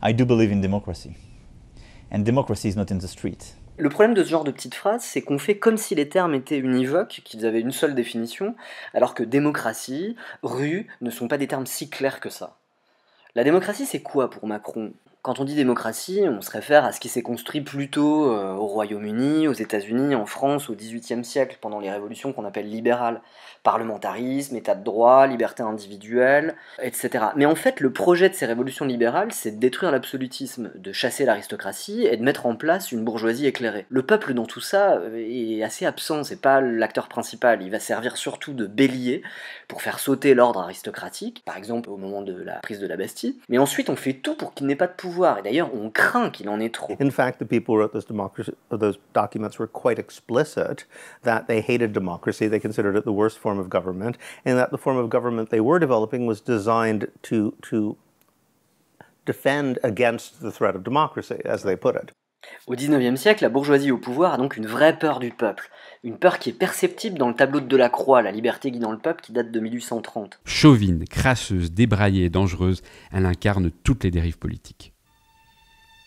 I do believe in democracy. And democracy is not in the street. Le problème de ce genre de petites phrases, c'est qu'on fait comme si les termes étaient univoques, qu'ils avaient une seule définition, alors que démocratie, rue, ne sont pas des termes si clairs que ça. La démocratie, c'est quoi pour Macron ? Quand on dit démocratie, on se réfère à ce qui s'est construit plutôt au Royaume-Uni, aux États-Unis, en France, au XVIIIe siècle, pendant les révolutions qu'on appelle libérales. Parlementarisme, état de droit, liberté individuelle, etc. Mais en fait, le projet de ces révolutions libérales, c'est de détruire l'absolutisme, de chasser l'aristocratie et de mettre en place une bourgeoisie éclairée. Le peuple dans tout ça est assez absent, c'est pas l'acteur principal. Il va servir surtout de bélier pour faire sauter l'ordre aristocratique, par exemple au moment de la prise de la Bastille. Mais ensuite, on fait tout pour qu'il n'ait pas de pouvoir. Et d'ailleurs, on craint qu'il en ait trop. In fact, the people who wrote those documents were quite explicit that they hated democracy, they considered it the worst form of government, and that the form of government they were developing was designed to defend against the threat of democracy, as they put it. Au XIXe siècle, la bourgeoisie au pouvoir a donc une vraie peur du peuple. Une peur qui est perceptible dans le tableau de Delacroix, La liberté guidant le peuple, qui date de 1830. Chauvine, crasseuse, débraillée et dangereuse, elle incarne toutes les dérives politiques.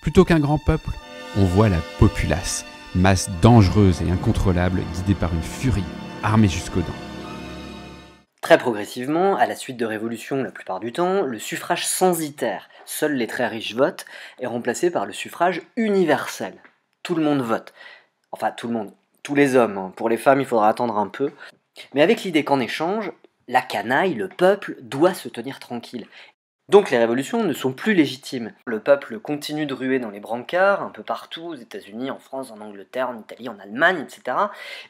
Plutôt qu'un grand peuple, on voit la populace, masse dangereuse et incontrôlable, guidée par une furie, armée jusqu'aux dents. Très progressivement, à la suite de révolutions la plupart du temps, le suffrage censitaire, seuls les très riches votent, est remplacé par le suffrage universel. Tout le monde vote. Enfin, tout le monde. Tous les hommes. Hein. Pour les femmes, il faudra attendre un peu. Mais avec l'idée qu'en échange, la canaille, le peuple, doit se tenir tranquille. Donc les révolutions ne sont plus légitimes. Le peuple continue de ruer dans les brancards, un peu partout, aux États-Unis, en France, en Angleterre, en Italie, en Allemagne, etc.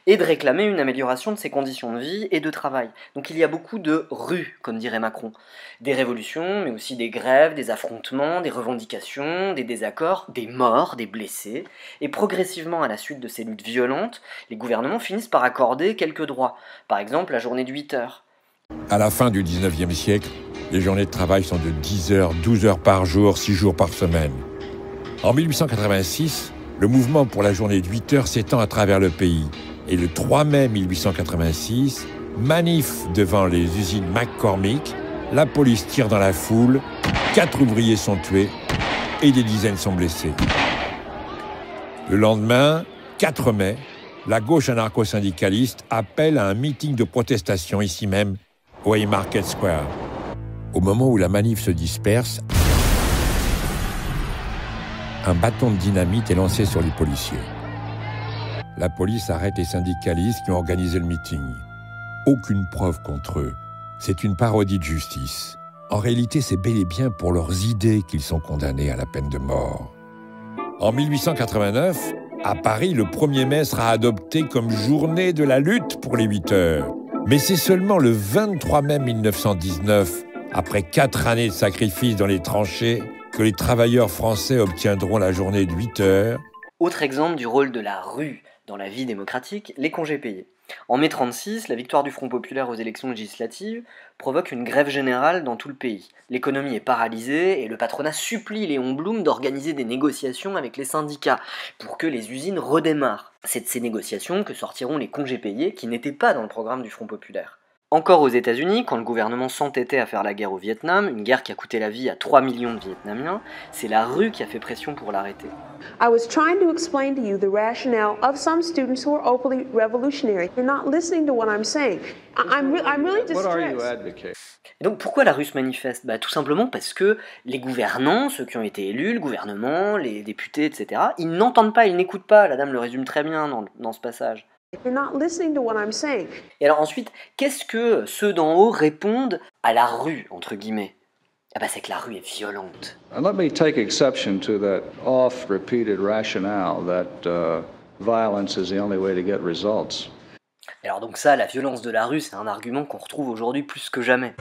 et de réclamer une amélioration de ses conditions de vie et de travail. Donc il y a beaucoup de rues, comme dirait Macron. Des révolutions, mais aussi des grèves, des affrontements, des revendications, des désaccords, des morts, des blessés. Et progressivement, à la suite de ces luttes violentes, les gouvernements finissent par accorder quelques droits. Par exemple, la journée de 8 heures. À la fin du 19e siècle, les journées de travail sont de 10 heures, 12 heures par jour, 6 jours par semaine. En 1886, le mouvement pour la journée de 8 heures s'étend à travers le pays. Et le 3 mai 1886, manif devant les usines McCormick, la police tire dans la foule, 4 ouvriers sont tués et des dizaines sont blessés. Le lendemain, 4 mai, la gauche anarcho-syndicaliste appelle à un meeting de protestation ici même, au Haymarket Square. Au moment où la manif se disperse, un bâton de dynamite est lancé sur les policiers. La police arrête les syndicalistes qui ont organisé le meeting. Aucune preuve contre eux. C'est une parodie de justice. En réalité, c'est bel et bien pour leurs idées qu'ils sont condamnés à la peine de mort. En 1889, à Paris, le 1er mai sera adopté comme journée de la lutte pour les 8 heures. Mais c'est seulement le 23 mai 1919, après 4 années de sacrifices dans les tranchées, que les travailleurs français obtiendront la journée de 8 heures. Autre exemple du rôle de la rue dans la vie démocratique, les congés payés. En mai 1936, la victoire du Front populaire aux élections législatives provoque une grève générale dans tout le pays. L'économie est paralysée et le patronat supplie Léon Blum d'organiser des négociations avec les syndicats pour que les usines redémarrent. C'est de ces négociations que sortiront les congés payés qui n'étaient pas dans le programme du Front populaire. Encore aux États-Unis, quand le gouvernement s'entêtait à faire la guerre au Vietnam, une guerre qui a coûté la vie à 3 millions de Vietnamiens, c'est la rue qui a fait pression pour l'arrêter. I was trying to explain to you the rationale of some students who are openly revolutionary. You're not listening to what I'm saying. I'm really distressed. What are you advocating? Et donc pourquoi la rue se manifeste ? Tout simplement parce que les gouvernants, ceux qui ont été élus, le gouvernement, les députés, etc., ils n'entendent pas, ils n'écoutent pas. La dame le résume très bien dans ce passage. You're not listening to what I'm saying. Et alors ensuite, qu'est-ce que ceux d'en haut répondent à la rue, entre guillemets ? C'est que la rue est violente. And let me take exception to that oft-repeated rationale that violence is the only way to get results. Alors donc ça, la violence de la rue, c'est un argument qu'on retrouve aujourd'hui plus que jamais.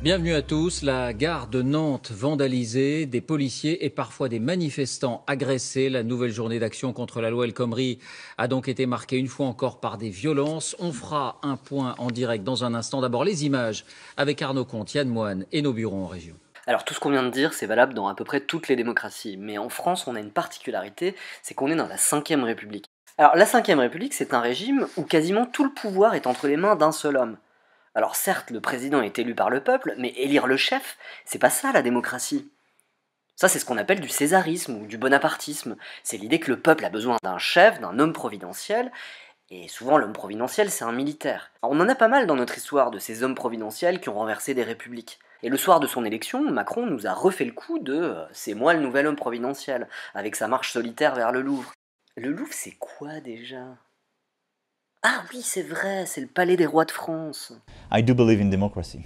Bienvenue à tous. La gare de Nantes vandalisée, des policiers et parfois des manifestants agressés. La nouvelle journée d'action contre la loi El Khomri a donc été marquée une fois encore par des violences. On fera un point en direct dans un instant. D'abord les images avec Arnaud Comte, Yann Moine et nos bureaux en région. Alors tout ce qu'on vient de dire, c'est valable dans à peu près toutes les démocraties. Mais en France, on a une particularité, c'est qu'on est dans la Ve République. Alors la Ve République, c'est un régime où quasiment tout le pouvoir est entre les mains d'un seul homme. Alors certes, le président est élu par le peuple, mais élire le chef, c'est pas ça la démocratie. Ça, c'est ce qu'on appelle du césarisme ou du bonapartisme. C'est l'idée que le peuple a besoin d'un chef, d'un homme providentiel, et souvent l'homme providentiel, c'est un militaire. Alors, on en a pas mal dans notre histoire de ces hommes providentiels qui ont renversé des républiques. Et le soir de son élection, Macron nous a refait le coup de « c'est moi le nouvel homme providentiel », avec sa marche solitaire vers le Louvre. Le Louvre, c'est quoi déjà? Ah oui, c'est vrai, c'est le palais des rois de France. I do believe in democracy.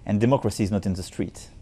And democracy is not in the street.